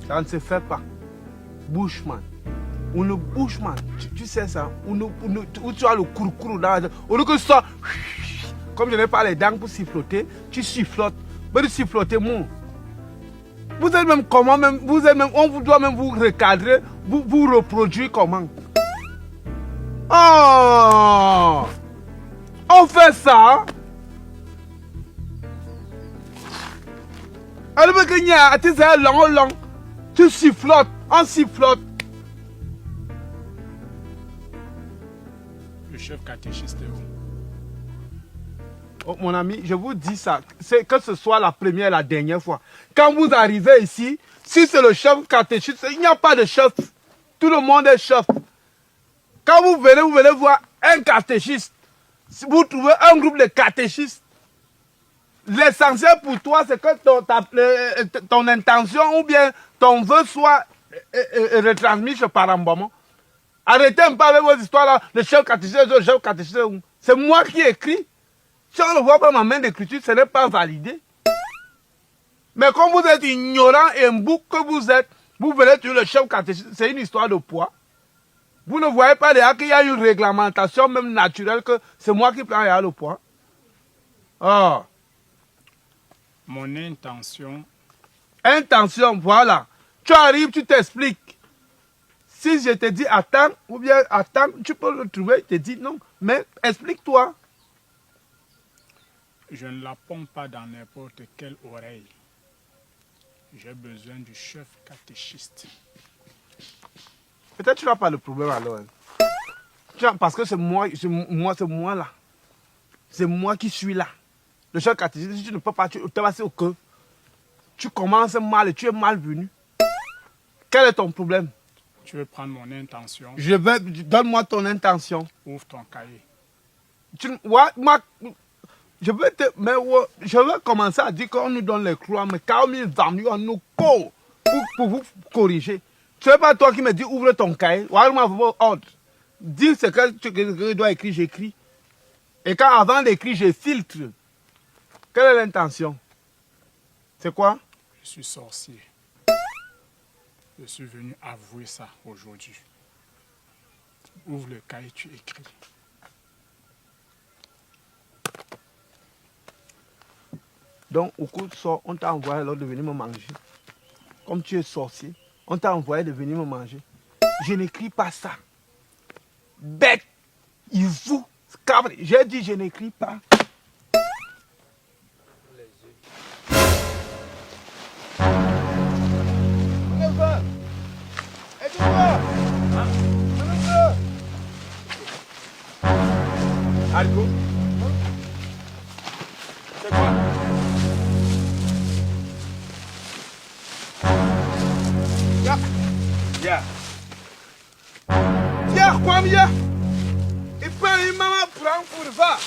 Ça ne se fait pas. Bushman. Ou le bushman, tu sais ça, où tu as le courou dans la... Au lieu que ça, comme je n'ai pas les dents pour siffloter, tu sifflotes. Mais tu sifflotes, mon. Vous êtes même comment, même, vous êtes même, on vous doit même vous recadrer, vous reproduire comment. Oh! On fait ça. Alors que tu sais, long, tu sifflotes, on sifflote. Le chef catéchiste est où? Oh, mon ami, je vous dis ça, c'est que ce soit la première et la dernière fois. Quand vous arrivez ici, si c'est le chef catéchiste, il n'y a pas de chef. Tout le monde est chef. Quand vous venez voir un catéchiste. Si vous trouvez un groupe de catéchistes, l'essentiel pour toi, c'est que ton intention ou bien ton vœu soit retransmis par un moment. Arrêtez un peu avec vos histoires là, le chef catéchiste, c'est moi qui écris. Si on ne voit pas ma main d'écriture, ce n'est pas validé. Mais comme vous êtes ignorant et un bouc que vous êtes, vous venez tuer le chef catéchiste, c'est une histoire de poids. Vous ne voyez pas déjà qu'il y a une réglementation même naturelle que c'est moi qui prends le poids. Oh. Mon intention... Intention, voilà. Tu arrives, tu t'expliques. Si je te dis attends, ou bien attends, tu peux le trouver, je te dis non. Mais explique-toi. Je ne la pompe pas dans n'importe quelle oreille. J'ai besoin du chef catéchiste. Peut-être tu n'as pas le problème alors. Parce que c'est moi là. C'est moi qui suis là. Le chef catéchiste, si tu ne peux pas, tu te passes au cœur. Tu commences mal et tu es mal venu. Quel est ton problème? Tu veux prendre mon intention? Donne-moi ton intention. Ouvre ton cahier. Je vais commencer à dire qu'on nous donne les croix, mais quand ils vendent, on nous court pour vous corriger. Ce n'est pas toi qui me dis ouvre ton cahier. Dis ce que je dois écrire, j'écris. Et quand avant d'écrire, je filtre. Quelle est l'intention? C'est quoi? Je suis sorcier. Je suis venu avouer ça aujourd'hui. Ouvre le cahier, tu écris. Donc, au cours de ça, on t'a envoyé alors de venir me manger. Comme tu es sorcier, on t'a envoyé de venir me manger. Je n'écris pas ça. Bête, il vous, cabre. J'ai dit je n'écris pas. Algo? C'est quoi? Ya. Ya, quoi, ya? Et puis, il m'a pris pour va.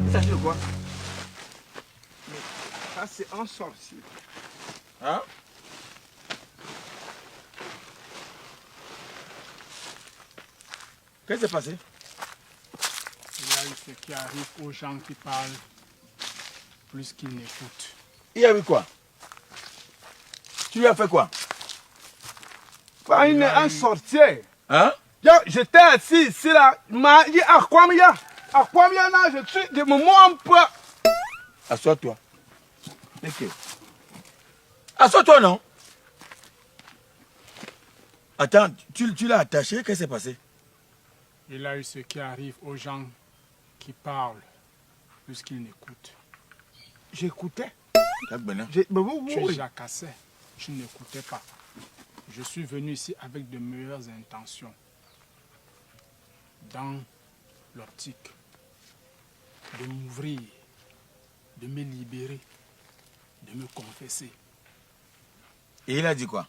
Il s'agit de quoi? Mais ça, c'est un sorcier. Hein? Qu'est-ce qui s'est passé? Il y a eu ce qui arrive aux gens qui parlent plus qu'ils n'écoutent. Il y a eu quoi? Tu lui as fait quoi? Un sorcier. Hein? J'étais assis ici là. Il m'a dit à quoi il y a? À quoi il y a là? Je me montre. Assois-toi. Ok. Assois-toi, non? Attends, tu l'as attaché, qu'est-ce qui s'est passé? Il y a eu ce qui arrive aux gens qui parlent plus qu'ils n'écoutent. J'écoutais. Tu jacassais, tu n'écoutais pas. Je suis venu ici avec de meilleures intentions. Dans l'optique de m'ouvrir, de me libérer, de me confesser. Et il a dit quoi?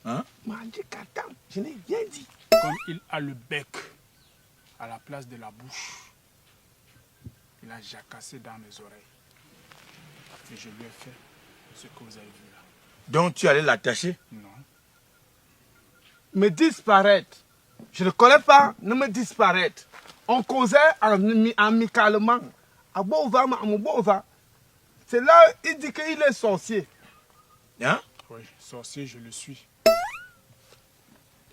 Hein? Je n'ai rien dit. Comme il a le bec à la place de la bouche, il a jacassé dans mes oreilles. Et je lui ai fait ce que vous avez vu là. Donc tu allais l'attacher? Non. Me disparaître. Je ne connais pas, ne me disparaître. On causait amicalement. C'est là il dit qu'il est sorcier. Hein? Oui, sorcier, je le suis.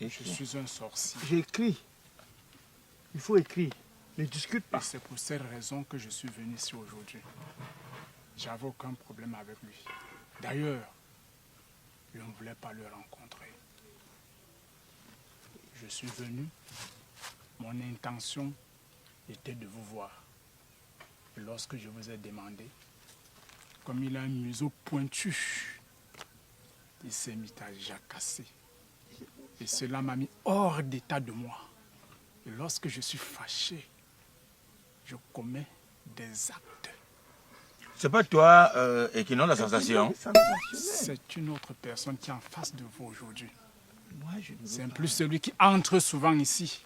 Je suis un sorcier. J'écris. Il faut écrire. Ne discute Et pas. c'est pour cette raison que je suis venu ici aujourd'hui. J'avais aucun problème avec lui. D'ailleurs, je ne voulais pas le rencontrer. Je suis venu. Mon intention était de vous voir. Et lorsque je vous ai demandé, comme il a un museau pointu, il s'est mis à jacasser. Et cela m'a mis hors d'état de moi. Et lorsque je suis fâché, je commets des actes. C'est pas toi et qui n'ont la sensation? C'est une autre personne qui est en face de vous aujourd'hui. Moi, je ne veux C'est pas. plus celui qui entre souvent ici.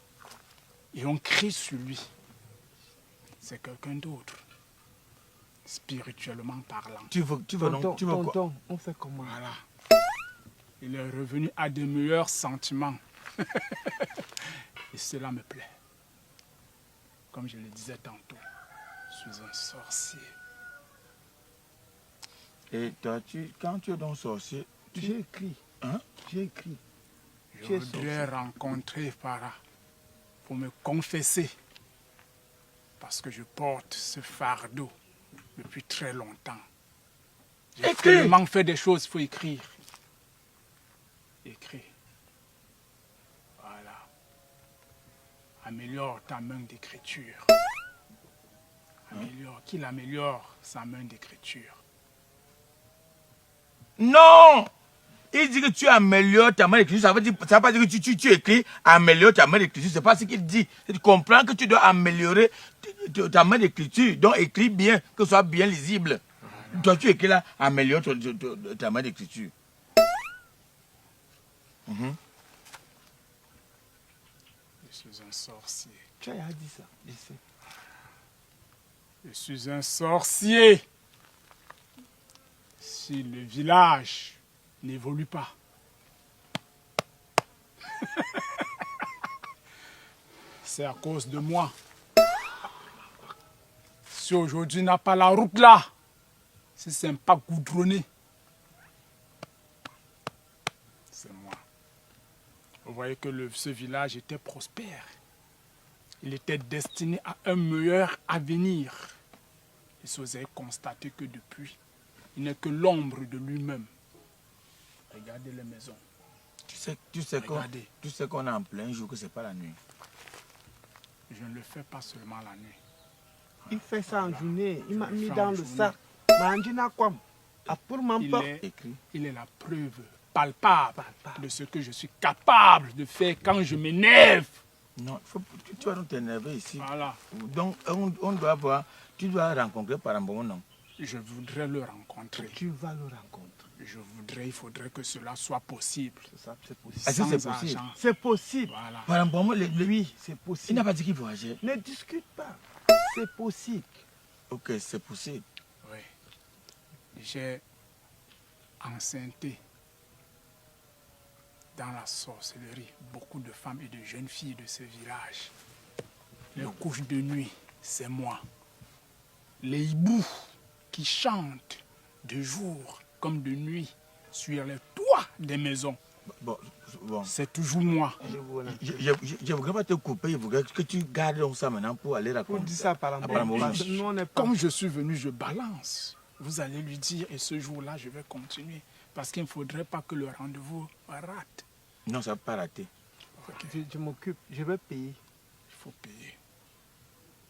Et on crie sur lui. C'est quelqu'un d'autre. Spirituellement parlant. Tu veux quoi? Tonton, on fait comment? Voilà. Il est revenu à de meilleurs sentiments. Et cela me plaît. Comme je le disais tantôt, je suis un sorcier. Et toi, quand tu es donc sorcier, J'ai écrit. hein? J'ai écrit. Je Tu es voudrais rencontrer Farah pour me confesser. Parce que je porte ce fardeau depuis très longtemps. J'ai Écris. tellement fait des choses, il faut écrire. Écris. Voilà. Améliore ta main d'écriture. Qu'il améliore sa main d'écriture. Non! Il dit que tu améliores ta main d'écriture. Ça veut pas dire que tu écris, améliore ta main d'écriture. C'est pas ce qu'il dit. Tu comprends que tu dois améliorer ta main d'écriture. Donc écris bien, que ce soit bien lisible. Toi, tu écris là, améliore ta main d'écriture. Je suis un sorcier. Tu as dit ça. Je sais. Je suis un sorcier. Si le village n'évolue pas, c'est à cause de moi. Si aujourd'hui n'a pas la route là, si c'est pas goudronné, c'est moi. Vous voyez que ce village était prospère. Il était destiné à un meilleur avenir. Et vous avez constaté que depuis, il n'est que l'ombre de lui-même. Regardez les maisons. Tu sais qu'on est en plein jour, que c'est pas la nuit. Je ne le fais pas seulement la nuit. Il fait ça en journée. Il m'a Je le mis fais dans en le journée. sac. Mandina quoi? Pour m'en Écris. Il est la preuve palpable de ce que je suis capable de faire quand je m'énerve. Non, tu vas donc t'énerver ici. Voilà. Donc, on doit voir, tu dois rencontrer par un bon nom. Je voudrais le rencontrer. Tu vas le rencontrer. Il faudrait que cela soit possible. C'est ça, c'est possible. Est-ce que c'est Sans possible? argent. C'est possible. Voilà. Par un bon moment, Oui, c'est il possible. n'a pas dit qu'il voyageait. Ne discute pas. C'est possible. Ok, c'est possible. Oui. J'ai enceinté dans la sorcellerie beaucoup de femmes et de jeunes filles de ce village. Les couches de nuit, c'est moi. Les hiboux qui chantent de jour comme de nuit sur les toits des maisons, Bon. c'est toujours moi. Je ne voudrais pas te couper, je voudrais que tu gardes donc ça maintenant pour aller raconter. On dit ça par Par un bon moment. Nous, on n'est pas. Comme je suis venu, je balance. Vous allez lui dire, et ce jour-là, je vais continuer. Parce qu'il ne faudrait pas que le rendez-vous rate. Non, ça ne va pas rater. Je m'occupe. Je vais payer. Il faut payer.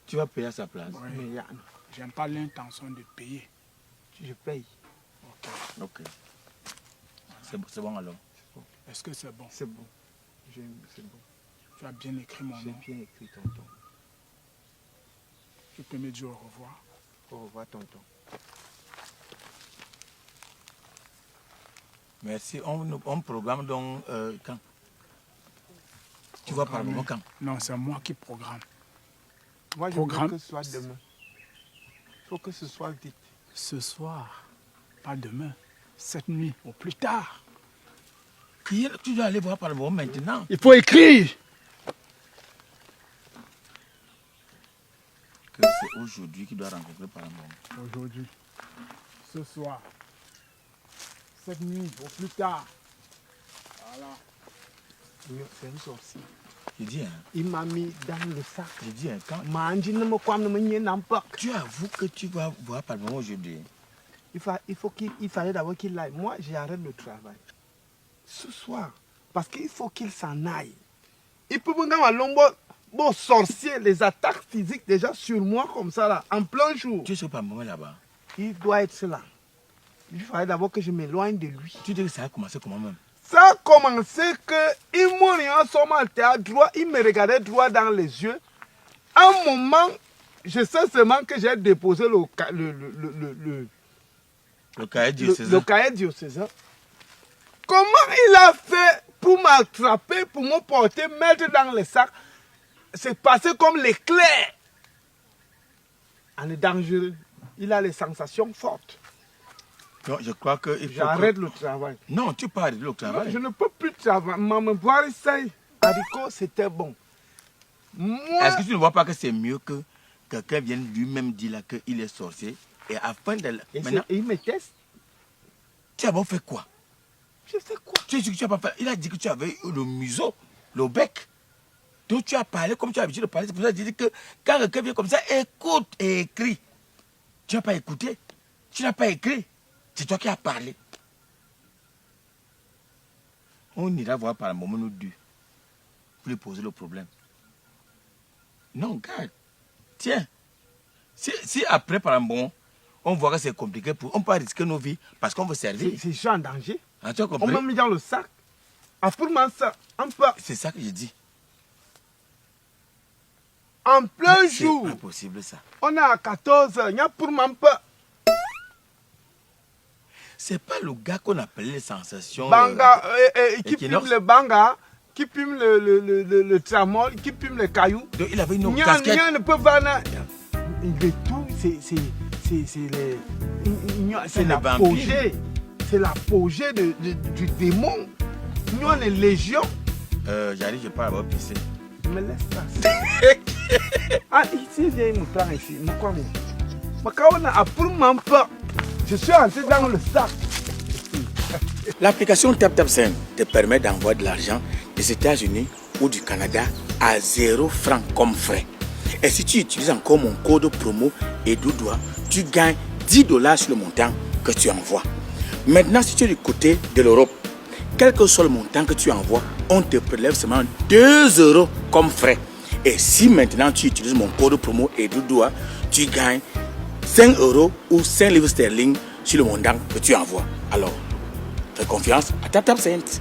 Tu vas payer à sa place. Oui. Mais Je n'ai pas l'intention de payer. je paye. Ok. C'est bon alors. Est-ce que c'est bon? C'est bon. C'est bon. Tu as bien écrit mon J'ai nom. bien écrit, tonton. Tu peux me dire au revoir. Au revoir, tonton. Merci. On programme donc quand? Tu vas par moment quand? Non, c'est moi qui programme. Moi, je Programme. veux que ce soit demain. Il faut que ce soit vite. Ce soir, pas demain. cette nuit au plus tard. Tu dois aller voir par le moment maintenant. Il faut écrire. Que c'est aujourd'hui qu'il doit rencontrer par le moment. Aujourd'hui, ce soir, cette nuit au plus tard. Voilà. Oui, c'est un sorcier. Je dis, hein, Il m'a mis dans le sac. je dis, hein, quand Tu avoues que tu vas voir par le moment aujourd'hui. il fallait d'abord qu'il aille. Moi, j'arrête le travail. Ce soir. Parce qu'il faut qu'il s'en aille. Il peut me dire, bon, sorcier, les attaques physiques déjà sur moi comme ça, là, en plein jour. Tu es par le moment là-bas. Il doit être là. Il fallait d'abord que je m'éloigne de lui. Tu dis que ça a commencé comment même? Ça a commencé qu'il m'a à droit, il me regardait droit dans les yeux. À un moment, je sais seulement que j'ai déposé le cahier diocésain. Comment il a fait pour m'attraper, pour me porter, mettre dans le sac? C'est passé comme l'éclair. On est dangereux. Il a les sensations fortes. Non, je crois que il faut J'arrête le travail. Non, tu peux arrêter le travail. Non, je ne peux plus travailler. Me voir ici, haricot, c'était bon. Moi... Est-ce que tu ne vois pas que c'est mieux que quelqu'un vienne lui-même dire là qu'il est sorcier et afin de... Maintenant, il me teste. Tu as fait quoi? Je sais quoi? Tu sais que tu as pas fait. Il a dit que tu avais le museau, le bec. Donc tu as parlé comme tu as l'habitude de parler. C'est pour ça que je dis que quand quelqu'un vient comme ça, écoute et écrit. Tu n'as pas écouté. Tu n'as pas écrit. C'est toi qui as parlé. On ira voir par le moment nous deux pour lui poser le problème. Non, garde. Tiens. Si après par un bon, on voit que c'est compliqué, on peut risquer nos vies parce qu'on veut servir. C'est déjà en danger. Ah, tu as compris? On m'a mis dans le sac. Après ça, on peut... C'est ça que je dis. En plein jour. C'est impossible ça. On est à 14 h. Il y a pour moi un peu... C'est pas le gars qu'on appelait les sensations. Banga, qui Equinox. pime le banga, qui pime le tramol, qui pime le caillou. Donc il avait une Nya casquette. ne peut pas... Le tout, c'est l'apogée. C'est l'apogée du démon. Nous, on est légion. J'arrive, je parle avoir pissé. Me laisse ça. Ah, ici, viens, il me prend ici. Me quoi, moi? Mais quand on a appris mon pas, je suis entré dans le sac. L'application TapTapSend te permet d'envoyer de l'argent des États-Unis ou du Canada à 0 francs comme frais. Et si tu utilises encore mon code promo EDOUDOA, tu gagnes $10 sur le montant que tu envoies. Maintenant, si tu es du côté de l'Europe, quel que soit le montant que tu envoies, on te prélève seulement 2 € comme frais. Et si maintenant tu utilises mon code promo EDOUDOA, tu gagnes 5 € ou 5 livres sterling sur le montant que tu envoies. Alors, fais confiance à TapTapSend.